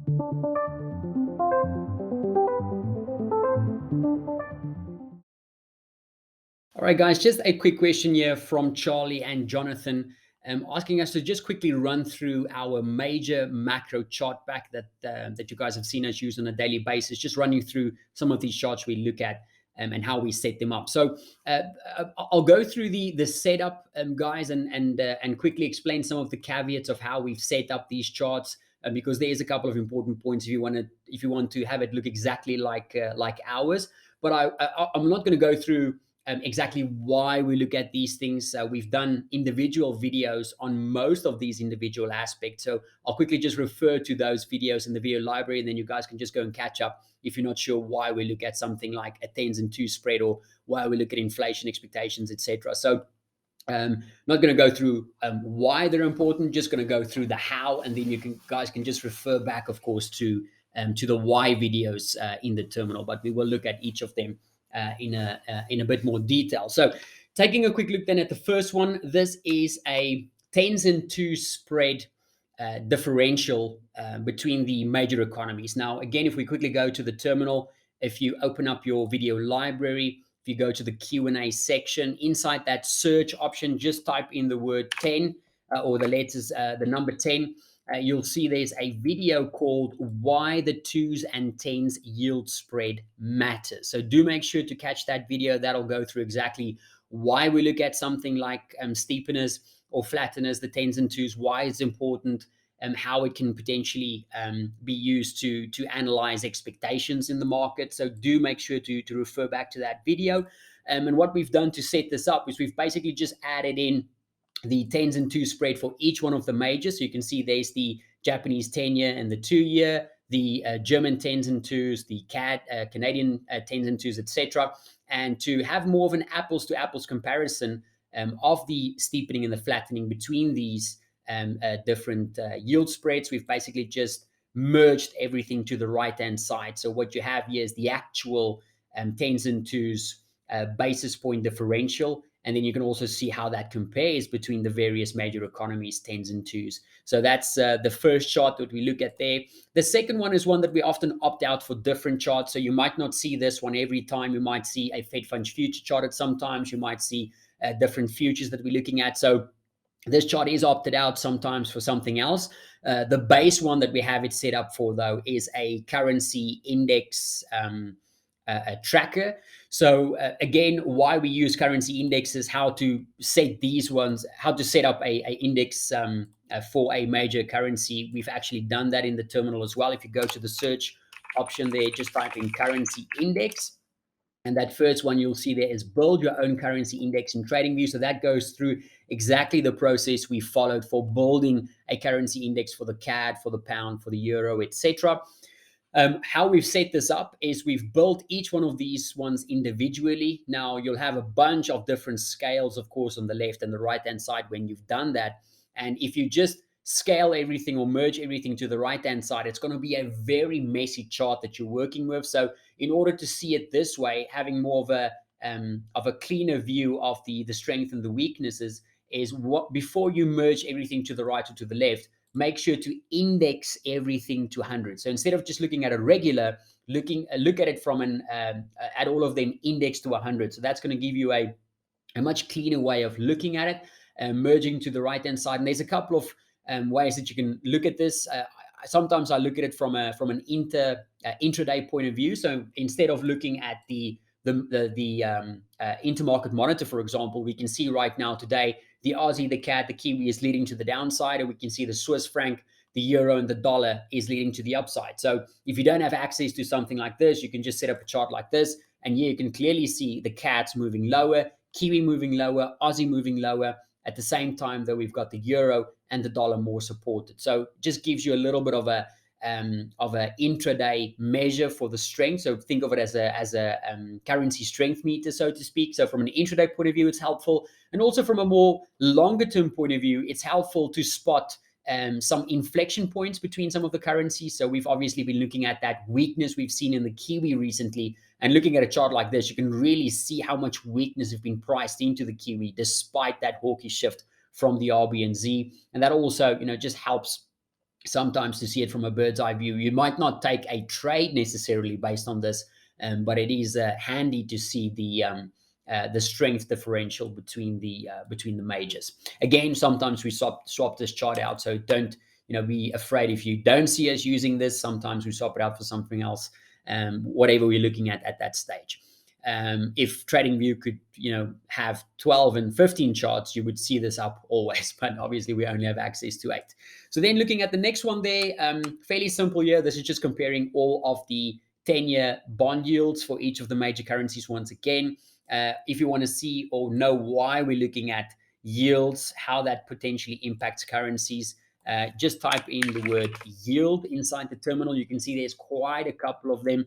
All right, guys, just a quick question here from Charlie and Jonathan, asking us to just quickly run through our major macro chart back that you guys have seen us use on a daily basis, just running through some of these charts we look at, and how we set them up. So I'll go through the setup, guys, and quickly explain some of the caveats of how we've set up these charts, because there is a couple of important points if you want to have it look exactly like ours. But I'm not going to go through exactly why we look at these things. We've done individual videos on most of these individual aspects. So I'll quickly just refer to those videos in the video library, and then you guys can just go and catch up if you're not sure why we look at something like a tens and two spread, or why we look at inflation expectations, etc. So not going to go through why they're important, just going to go through the how, and then guys can just refer back, of course, to the why videos in the terminal. But we will look at each of them in a bit more detail. So taking a quick look then at the first one, this is a tens and two spread differential between the major economies. Now, again, if we quickly go to the terminal, if you open up your video library, if you go to the Q&A section, inside that search option, just type in the word 10 or the letters, the number 10. You'll see there's a video called Why the Twos and Tens Yield Spread Matters. So do make sure to catch that video. That'll go through exactly why we look at something like steepeners or flatteners, the tens and twos, why it's important, and how it can potentially be used to analyze expectations in the market. So do make sure to refer back to that video. And what we've done to set this up is we've basically just added in the tens and two spread for each one of the majors. So you can see there's the Japanese 10-year and the 2-year, the German tens and twos, the Canadian tens and twos, etc. And to have more of an apples to apples comparison of the steepening and the flattening between these different yield spreads, we've basically just merged everything to the right hand side. So what you have here is the actual tens and twos basis point differential, and then you can also see how that compares between the various major economies, tens and twos. So that's the first chart that we look at there. The second one is one that we often opt out for different charts. So you might not see this one every time. You might see a Fed Funds future chart at sometimes. You might see different futures that we're looking at. So this chart is opted out sometimes for something else. The base one that we have it set up for, though, is a currency index a tracker. So again, why we use currency indexes, how to set these ones, how to set up a index for a major currency. We've actually done that in the terminal as well. If you go to the search option there, just type in currency index. And that first one you'll see there is build your own currency index in TradingView. So that goes through exactly the process we followed for building a currency index for the CAD, for the pound, for the euro, etc. How we've set this up is we've built each one of these ones individually. Now you'll have a bunch of different scales, of course, on the left and the right hand side when you've done that. And if you just scale everything or merge everything to the right hand side, it's going to be a very messy chart that you're working with. So in order to see it this way, having more of a cleaner view of the strength and the weaknesses is what, before you merge everything to the right or to the left, make sure to index everything to 100. So instead of just looking at a regular, look at it from at all of them indexed to 100. So that's going to give you a much cleaner way of looking at it, merging to the right hand side. And there's a couple of ways that you can look at this. Sometimes I look at it from an intraday point of view. So instead of looking at the intermarket monitor, for example, we can see right now today the Aussie, the CAD, the Kiwi is leading to the downside, and we can see the Swiss franc, the euro, and the dollar is leading to the upside. So if you don't have access to something like this, you can just set up a chart like this, and here you can clearly see the CAD's moving lower, Kiwi moving lower, Aussie moving lower. At the same time, though, we've got the euro and the dollar more supported. So just gives you a little bit of a intraday measure for the strength. So think of it as a currency strength meter, so to speak. So from an intraday point of view, it's helpful. And also from a more longer term point of view, it's helpful to spot some inflection points between some of the currencies. So we've obviously been looking at that weakness we've seen in the Kiwi recently. And looking at a chart like this, you can really see how much weakness has been priced into the Kiwi despite that hawkish shift from the RBNZ. And that also, just helps sometimes to see it from a bird's eye view. You might not take a trade necessarily based on this, but it is handy to see the strength differential between the majors. Again, sometimes we swap this chart out, so don't be afraid if you don't see us using this. Sometimes we swap it out for something else, whatever we're looking at that stage. If TradingView could, have 12 and 15 charts, you would see this up always, but obviously we only have access to 8. So then looking at the next one there, fairly simple here. This is just comparing all of the 10-year bond yields for each of the major currencies once again. If you want to see or know why we're looking at yields, how that potentially impacts currencies, just type in the word yield inside the terminal. You can see there's quite a couple of them.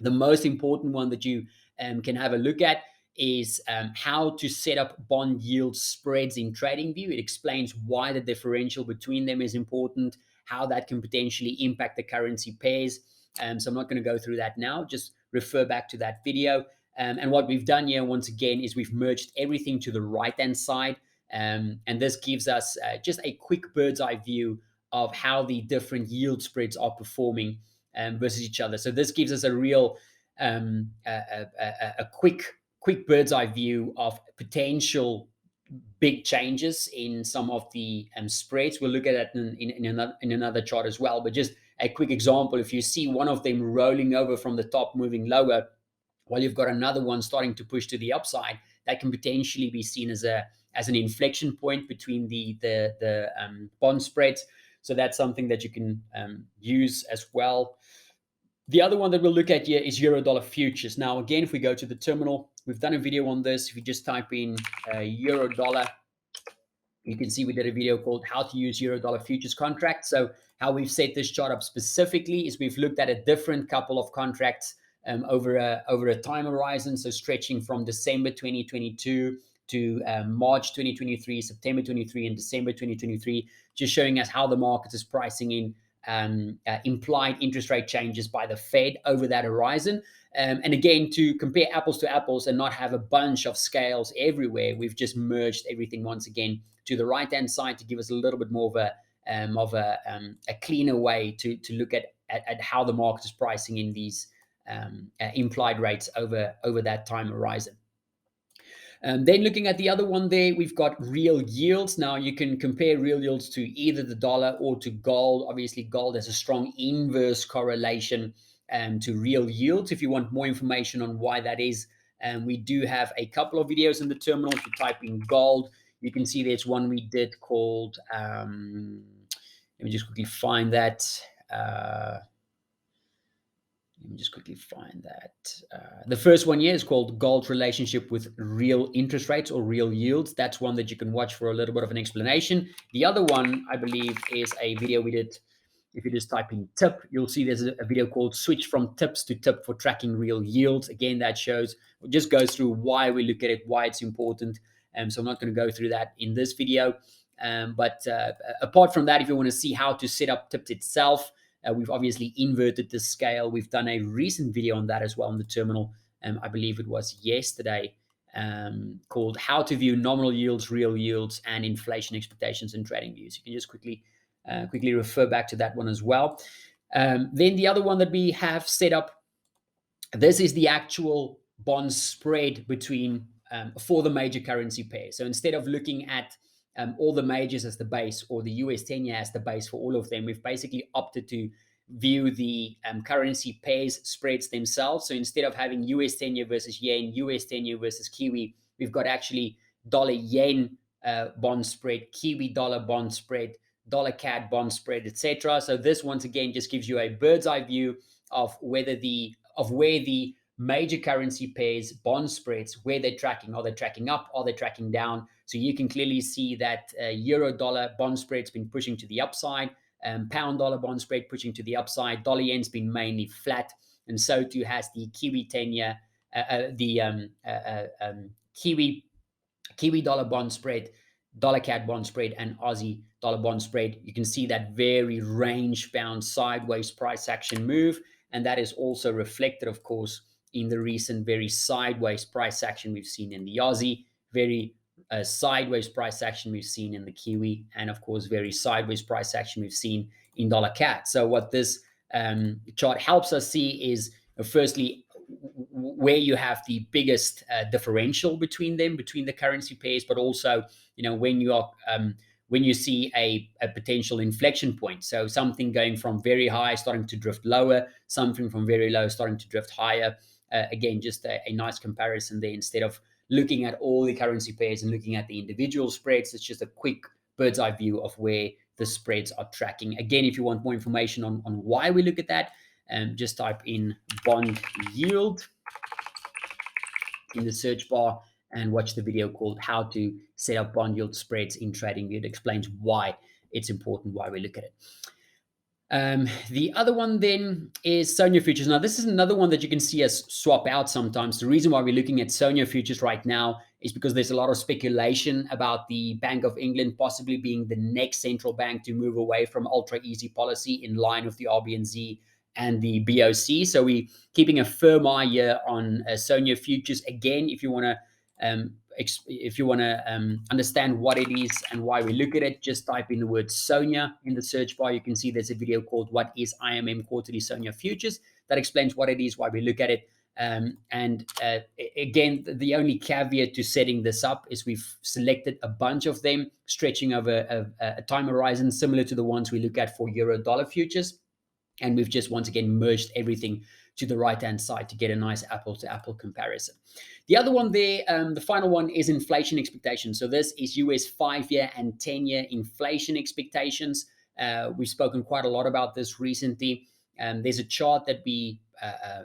The most important one that you can have a look at is how to set up bond yield spreads in TradingView. It explains why the differential between them is important, how that can potentially impact the currency pairs. So I'm not going to go through that now. Just refer back to that video. And what we've done here, once again, is we've merged everything to the right-hand side. And this gives us just a quick bird's eye view of how the different yield spreads are performing versus each other. So this gives us a real a quick bird's eye view of potential big changes in some of the spreads. We'll look at that in another chart as well. But just a quick example: if you see one of them rolling over from the top, moving lower, while you've got another one starting to push to the upside, that can potentially be seen as an inflection point between the bond spreads. So that's something that you can use as well. The other one that we'll look at here is euro-dollar futures. Now, again, if we go to the terminal, we've done a video on this. If you just type in euro-dollar, you can see we did a video called how to use euro-dollar futures contracts. So how we've set this chart up specifically is we've looked at a different couple of contracts over a time horizon, so stretching from December 2022 to March 2023, September 23, and December 2023, just showing us how the market is pricing in implied interest rate changes by the Fed over that horizon. And again, to compare apples to apples and not have a bunch of scales everywhere, we've just merged everything once again to the right-hand side to give us a little bit more of a cleaner way to look at how the market is pricing in these implied rates over that time horizon. Then looking at the other one there, we've got real yields. Now you can compare real yields to either the dollar or to gold. Obviously, gold has a strong inverse correlation to real yields. If you want more information on why that is, we do have a couple of videos in the terminal. If you type in gold, you can see there's one we did called, let me just quickly find that. Let me just quickly find that. The first one here is called Gold Relationship with Real Interest Rates or Real Yields. That's one that you can watch for a little bit of an explanation. The other one, I believe, is a video we did. If you just type in tip, you'll see there's a video called Switch from Tips to Tip for Tracking Real Yields. Again, that just goes through why we look at it, why it's important. So I'm not going to go through that in this video. But apart from that, if you want to see how to set up tips itself, we've obviously inverted the scale. We've done a recent video on that as well in the terminal. I believe it was yesterday, called How to View Nominal Yields, Real Yields, and Inflation Expectations in TradingView. You can just quickly refer back to that one as well. Then the other one that we have set up, this is the actual bond spread between for the major currency pairs. So instead of looking at all the majors as the base or the US 10-year as the base for all of them, we've basically opted to view the currency pairs spreads themselves. So instead of having US 10-year versus yen, US 10-year versus Kiwi, we've got actually dollar-yen bond spread, Kiwi dollar bond spread, dollar CAD bond spread, etc. So this once again just gives you a bird's eye view of where the major currency pairs bond spreads, where they're tracking. Are they tracking up? Are they tracking down? So you can clearly see that euro dollar bond spread's been pushing to the upside, pound dollar bond spread pushing to the upside, dollar yen's been mainly flat, and so too has the Kiwi 10-year, Kiwi dollar bond spread, dollar CAD bond spread, and Aussie dollar bond spread. You can see that very range-bound sideways price action move, and that is also reflected, of course, in the recent very sideways price action we've seen in the Aussie, very sideways price action we've seen in the Kiwi, and of course, very sideways price action we've seen in dollar CAD. So what this chart helps us see is, firstly, where you have the biggest differential between them, between the currency pairs, but also, when you are when you see a potential inflection point. So something going from very high starting to drift lower, something from very low starting to drift higher. Again, just a nice comparison there. Instead of looking at all the currency pairs and looking at the individual spreads, it's just a quick bird's eye view of where the spreads are tracking. Again, if you want more information on why we look at that, just type in bond yield in the search bar and watch the video called How to Set Up Bond Yield Spreads in TradingView. It explains why it's important, why we look at it. The other one then is Sony Futures. Now, this is another one that you can see us swap out sometimes. The reason why we're looking at Sony Futures right now is because there's a lot of speculation about the Bank of England possibly being the next central bank to move away from ultra easy policy in line with the RBNZ and the BOC. So we're keeping a firm eye here on Sony Futures. Again, if you want to understand what it is and why we look at it, just type in the word Sonia in the search bar. You can see there's a video called What is IMM Quarterly Sonia Futures that explains what it is, why we look at it. Again, the only caveat to setting this up is we've selected a bunch of them stretching over a time horizon similar to the ones we look at for Euro Dollar Futures. And we've just once again merged everything to the right-hand side to get a nice apple-to-apple comparison. The other one there, the final one, is inflation expectations. So this is US 5-year and 10-year inflation expectations. We've spoken quite a lot about this recently. There's a chart that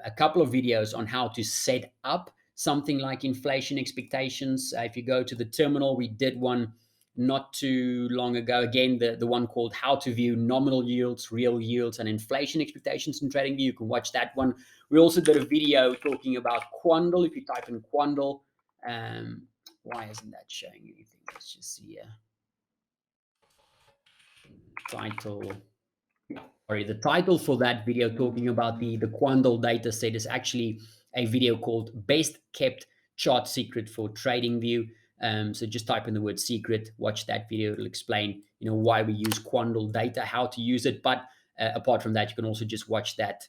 a couple of videos on how to set up something like inflation expectations. If you go to the terminal, we did one not too long ago. Again, the one called How to View Nominal Yields, Real Yields, and Inflation Expectations in TradingView. You can watch that one. We also did a video talking about Quandl. If you type in Quandl, why isn't that showing anything? Let's just see here. Title. Sorry, the title for that video talking about the Quandl data set is actually a video called Best Kept Chart Secret for TradingView. So just type in the word secret, watch that video. It'll explain, why we use Quandl data, how to use it. But apart from that, you can also just watch that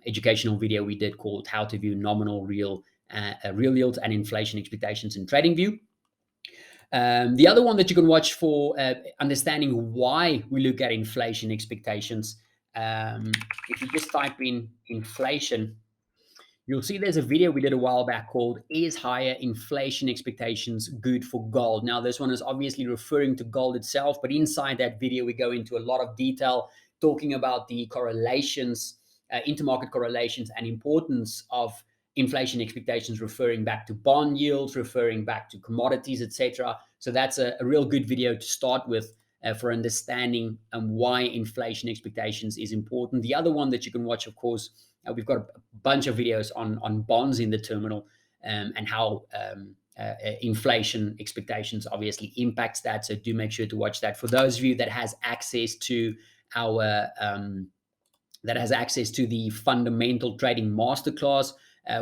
educational video we did called How to View Nominal, Real Yields and Inflation Expectations in TradingView. The other one that you can watch for understanding why we look at inflation expectations, if you just type in inflation, you'll see there's a video we did a while back called Is Higher Inflation Expectations Good for Gold? Now, this one is obviously referring to gold itself, but inside that video, we go into a lot of detail talking about the correlations, intermarket correlations and importance of inflation expectations, referring back to bond yields, referring back to commodities, etc. So that's a real good video to start with for understanding why inflation expectations is important. The other one that you can watch, of course, we've got a bunch of videos on bonds in the terminal and how inflation expectations obviously impacts that. So do make sure to watch that. For those of you that has access to our the fundamental trading masterclass,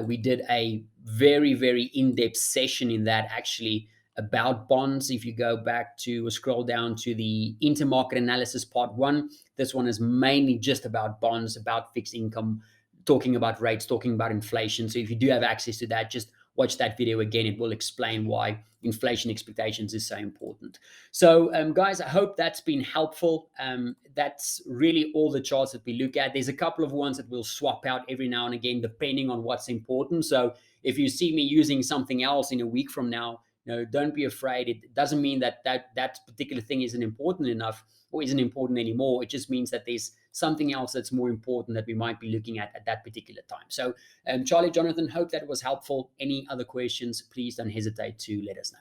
we did a very, very in-depth session in that actually about bonds. If you go back to or scroll down to the intermarket analysis part 1, this one is mainly just about bonds, about fixed income, talking about rates, talking about inflation. So if you do have access to that, just watch that video again. It will explain why inflation expectations is so important. So guys, I hope that's been helpful. That's really all the charts that we look at. There's a couple of ones that we'll swap out every now and again, depending on what's important. So if you see me using something else in a week from now, don't be afraid. It doesn't mean that particular thing isn't important enough or isn't important anymore. It just means that there's something else that's more important that we might be looking at that particular time. So Charlie, Jonathan, hope that was helpful. Any other questions, please don't hesitate to let us know.